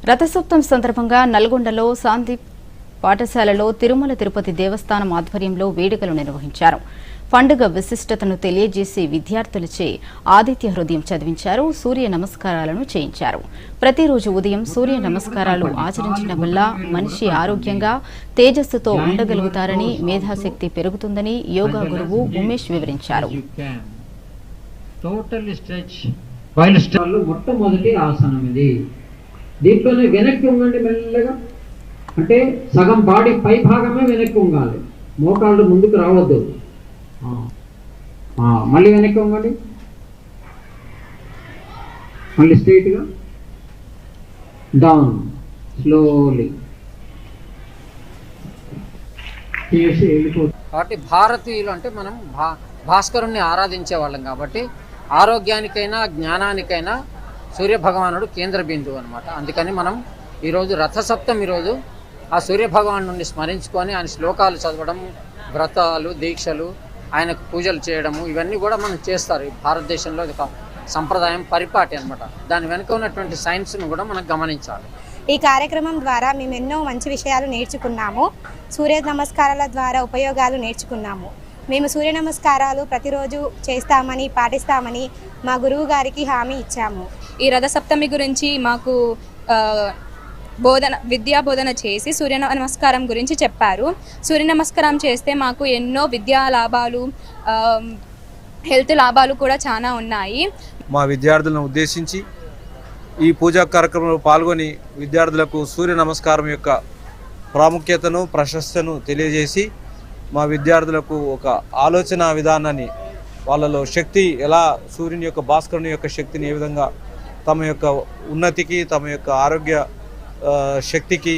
రథసప్తమి సందర్భంగా నల్గొండలో శాంతి పాఠశాలలో తిరుమల తిరుపతి దేవస్థానం ఆధ్వర్యంలో వేడుకలు నిర్వహించారు. పండుగ విశిష్టతను తెలియజేసి విద్యార్థులచే ఆదిత్య హృదయం చదివించారు. సూర్య నమస్కారాలను చేయించారు. ప్రతిరోజు ఉదయం సూర్య నమస్కారాలు ఆచరించడం వల్ల మనిషి ఆరోగ్యంగా తేజస్సుతో ఉండగలుగుతారని, మేధాశక్తి పెరుగుతుందని యోగా గురువు ఉమేష్ వివరించారు. మొట్టమొదటి ఆసనం ఇది. దీంట్లోనే వెనక్కి ఉంగండి మెల్లగా, అంటే సగం బాడీ పై భాగమే వెనక్కి ఉంగాలి, మోకాళ్ళు ముందుకు రావద్దు. మళ్ళీ వెనక్కి ఉంగండి, మళ్ళీ స్ట్రైట్గా డౌన్ స్లోలీ చేసి వెళ్ళిపోతుంది. కాబట్టి భారతీయులు అంటే మనం భాస్కరుణ్ణి ఆరాధించే వాళ్ళం కాబట్టి ఆరోగ్యానికైనా జ్ఞానానికైనా సూర్య భగవానుడు కేంద్ర బిందువు అనమాట. అందుకని మనం ఈరోజు రథసప్తమి రోజు ఆ సూర్య భగవాను నుండి స్మరించుకొని ఆయన శ్లోకాలు చదవడం, వ్రతాలు, దీక్షలు, ఆయనకు పూజలు చేయడము, ఇవన్నీ కూడా మనం చేస్తారు. ఈ భారతదేశంలో ఒక సంప్రదాయం, పరిపాటి అనమాట. దాని వెనుక ఉన్నటువంటి సైన్స్ను కూడా మనం గమనించాలి. ఈ కార్యక్రమం ద్వారా మేము ఎన్నో మంచి విషయాలు నేర్చుకున్నాము. సూర్య నమస్కారాల ద్వారా ఉపయోగాలు నేర్చుకున్నాము. మేము సూర్య నమస్కారాలు ప్రతిరోజు చేస్తామని, పాటిస్తామని మా గురువు గారికి హామీ ఇచ్చాము. ఈ రథసప్తమి గురించి మాకు విద్యా బోధన చేసి సూర్య నమస్కారం గురించి చెప్పారు. సూర్య నమస్కారం చేస్తే మాకు ఎన్నో విద్యా లాభాలు, హెల్త్ లాభాలు కూడా చాలా ఉన్నాయి. మా విద్యార్థులను ఉద్దేశించి ఈ పూజా కార్యక్రమంలో పాల్గొని విద్యార్థులకు సూర్య నమస్కారం యొక్క ప్రాముఖ్యతను, ప్రశస్తను తెలియజేసి మా విద్యార్థులకు ఒక ఆలోచన విధానాన్ని, వాళ్ళలో శక్తి ఎలా, సూర్యుని యొక్క, భాస్కరుని యొక్క శక్తిని ఏ విధంగా తమ యొక్క ఉన్నతికి, తమ యొక్క ఆరోగ్య శక్తికి